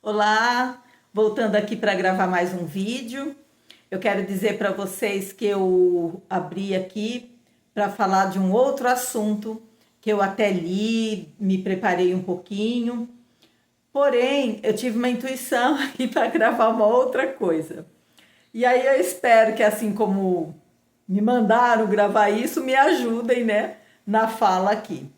Olá, voltando aqui para gravar mais um vídeo. Eu quero dizer para vocês que eu abri aqui para falar de um outro assunto que eu até li, me preparei um pouquinho, porém eu tive uma intuição aqui para gravar uma outra coisa. E aí eu espero que, assim como me mandaram gravar isso, me ajudem, né, na fala aqui.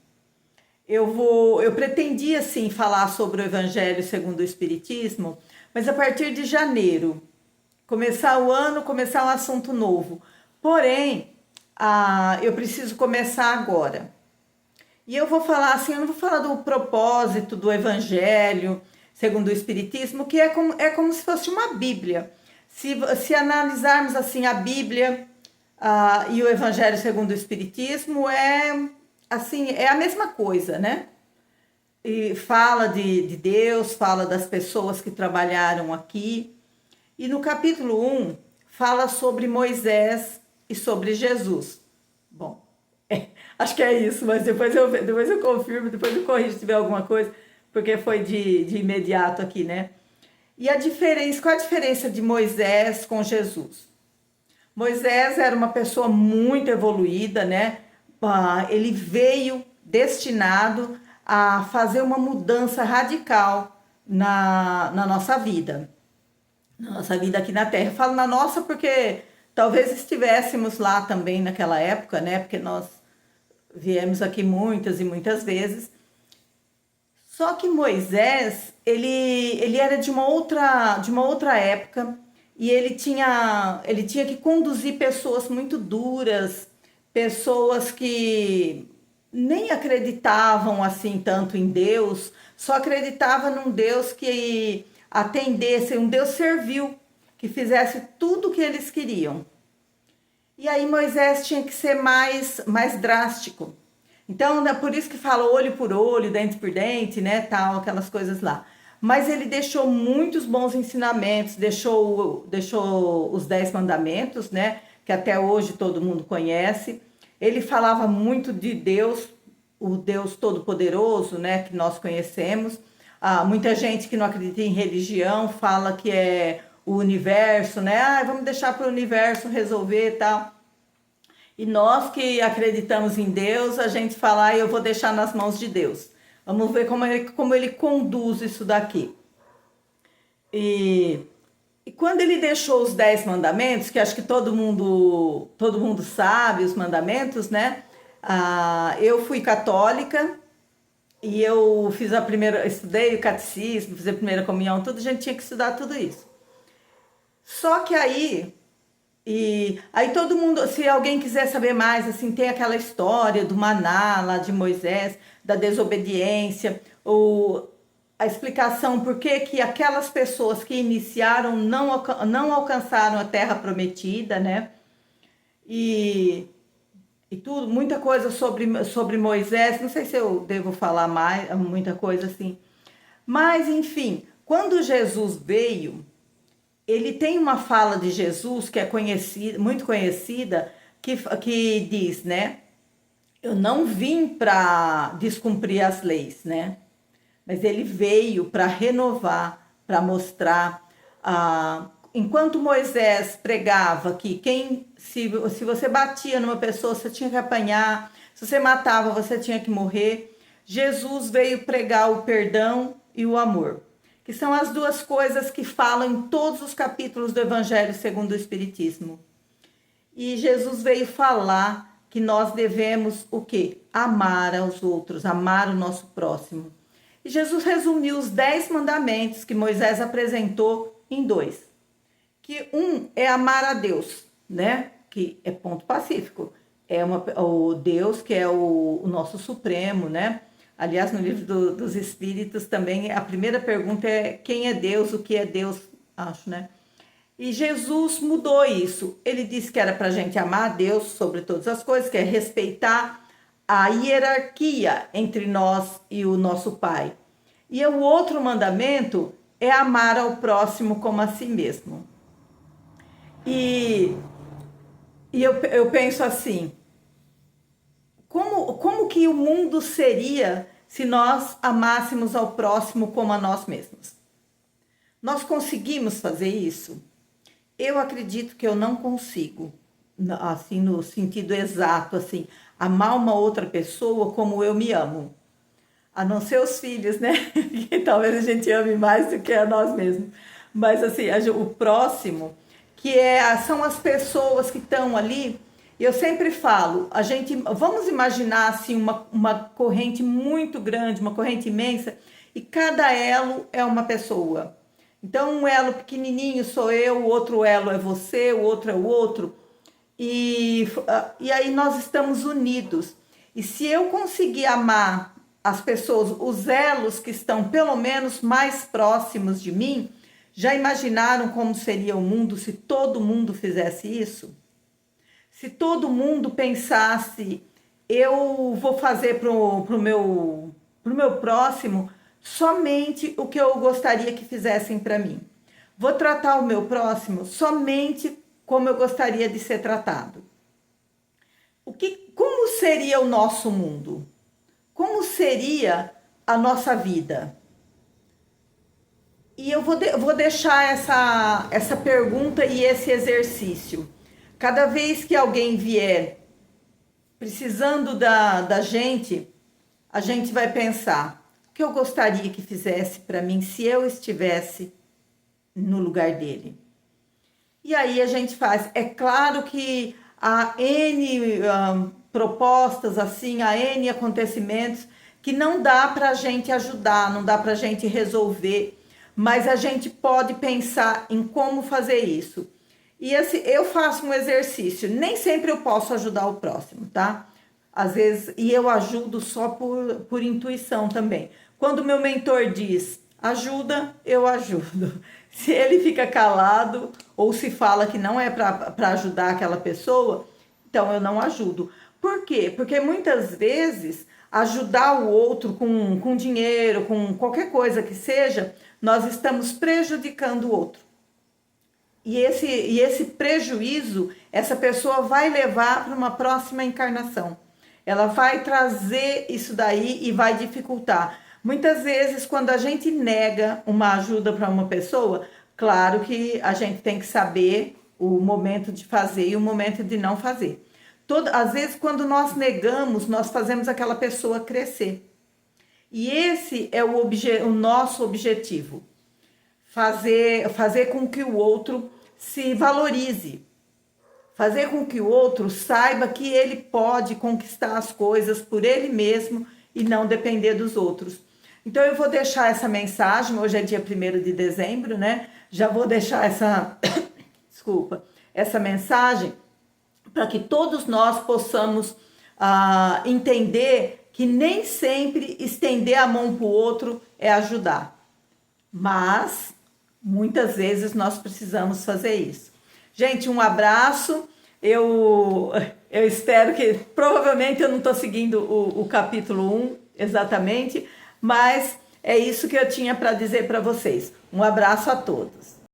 Eu pretendia sim falar sobre o Evangelho segundo o Espiritismo, mas a partir de janeiro, começar o ano, começar um assunto novo. Porém, eu preciso começar agora. E eu vou falar assim, eu não vou falar do propósito do Evangelho segundo o Espiritismo, que é como se fosse uma Bíblia. Se analisarmos assim a Bíblia e o Evangelho segundo o Espiritismo, é a mesma coisa, né? E fala de Deus, fala das pessoas que trabalharam aqui. E no capítulo 1 fala sobre Moisés e sobre Jesus. Bom, acho que é isso, mas depois eu confirmo, depois eu corrijo se tiver alguma coisa, porque foi de imediato aqui, né? E qual a diferença de Moisés com Jesus? Moisés era uma pessoa muito evoluída, né? Ele veio destinado a fazer uma mudança radical na nossa vida. Na nossa vida aqui na Terra. Eu falo na nossa porque talvez estivéssemos lá também naquela época, né? Porque nós viemos aqui muitas e muitas vezes. Só que Moisés, ele era de uma outra época e ele tinha que conduzir pessoas muito duras, pessoas que nem acreditavam assim tanto em Deus, só acreditava num Deus que atendesse, um Deus servil, que fizesse tudo o que eles queriam. E aí Moisés tinha que ser mais drástico. Então, é por isso que fala olho por olho, dente por dente, né, tal, aquelas coisas lá. Mas ele deixou muitos bons ensinamentos, deixou os 10 mandamentos, né, que até hoje todo mundo conhece. Ele falava muito de Deus, o Deus Todo-Poderoso, né, que nós conhecemos. Muita gente que não acredita em religião fala que é o universo, né? Vamos deixar para o universo resolver e tal. E nós que acreditamos em Deus, a gente fala, eu vou deixar nas mãos de Deus. Vamos ver como ele conduz isso daqui. E quando ele deixou os 10 mandamentos, que acho que todo mundo sabe os mandamentos, né? Eu fui católica e eu estudei o catecismo, fiz a primeira comunhão, tudo, a gente tinha que estudar tudo isso. Só que aí todo mundo, se alguém quiser saber mais, assim, tem aquela história do maná lá de Moisés, da desobediência, ou a explicação por que aquelas pessoas que iniciaram não alcançaram a terra prometida, né? E tudo, muita coisa sobre Moisés, não sei se eu devo falar mais, muita coisa assim. Mas, enfim, quando Jesus veio, ele tem uma fala de Jesus que é conhecida, muito conhecida, que diz, né? Eu não vim para descumprir as leis, né? Mas ele veio para renovar, para mostrar. Enquanto Moisés pregava que se você batia numa pessoa, você tinha que apanhar, se você matava, você tinha que morrer. Jesus veio pregar o perdão e o amor, que são as duas coisas que falam em todos os capítulos do Evangelho segundo o Espiritismo. E Jesus veio falar que nós devemos o quê? Amar aos outros, amar o nosso próximo. E Jesus resumiu os 10 mandamentos que Moisés apresentou em 2. Que um é amar a Deus, né? Que é ponto pacífico. O Deus que é o nosso Supremo, né? Aliás, no livro dos Espíritos também, a primeira pergunta é quem é Deus, o que é Deus, acho, né? E Jesus mudou isso. Ele disse que era para a gente amar a Deus sobre todas as coisas, que é respeitar a hierarquia entre nós e o nosso Pai. E o outro mandamento é amar ao próximo como a si mesmo. E eu penso assim, como que o mundo seria se nós amássemos ao próximo como a nós mesmos? Nós conseguimos fazer isso? Eu acredito que eu não consigo, assim, no sentido exato, assim, amar uma outra pessoa como eu me amo. A não ser os filhos, né? Que talvez a gente ame mais do que a nós mesmos. Mas assim, o próximo, são as pessoas que estão ali. Eu sempre falo, vamos imaginar assim uma corrente muito grande, uma corrente imensa, e cada elo é uma pessoa. Então, um elo pequenininho sou eu, o outro elo é você, o outro é o outro. E aí nós estamos unidos. E se eu conseguir amar as pessoas, os elos que estão pelo menos mais próximos de mim, já imaginaram como seria o mundo se todo mundo fizesse isso? Se todo mundo pensasse, eu vou fazer pro meu próximo somente o que eu gostaria que fizessem para mim. Vou tratar o meu próximo somente como eu gostaria de ser tratado. Como seria o nosso mundo? Como seria a nossa vida? E eu vou deixar essa pergunta e esse exercício. Cada vez que alguém vier precisando da gente, a gente vai pensar: o que eu gostaria que fizesse para mim se eu estivesse no lugar dele? E aí a gente faz. É claro que há N propostas, assim, há N acontecimentos que não dá para a gente ajudar, não dá para a gente resolver, mas a gente pode pensar em como fazer isso. E assim, eu faço um exercício, nem sempre eu posso ajudar o próximo, tá? Às vezes, e eu ajudo só por intuição também. Quando o meu mentor diz ajuda, eu ajudo. Se ele fica calado ou se fala que não é para ajudar aquela pessoa, então eu não ajudo. Por quê? Porque muitas vezes ajudar o outro com dinheiro, com qualquer coisa que seja, nós estamos prejudicando o outro. E esse prejuízo, essa pessoa vai levar para uma próxima encarnação. Ela vai trazer isso daí e vai dificultar. Muitas vezes, quando a gente nega uma ajuda para uma pessoa, claro que a gente tem que saber o momento de fazer e o momento de não fazer. Às vezes, quando nós negamos, nós fazemos aquela pessoa crescer. E esse é o nosso objetivo. Fazer com que o outro se valorize. Fazer com que o outro saiba que ele pode conquistar as coisas por ele mesmo e não depender dos outros. Então eu vou deixar essa mensagem, hoje é dia 1º de dezembro, né? Já vou deixar essa mensagem para que todos nós possamos entender que nem sempre estender a mão para o outro é ajudar. Mas muitas vezes nós precisamos fazer isso. Gente, um abraço. Eu espero que... Provavelmente eu não estou seguindo o capítulo 1 exatamente, mas é isso que eu tinha para dizer para vocês. Um abraço a todos.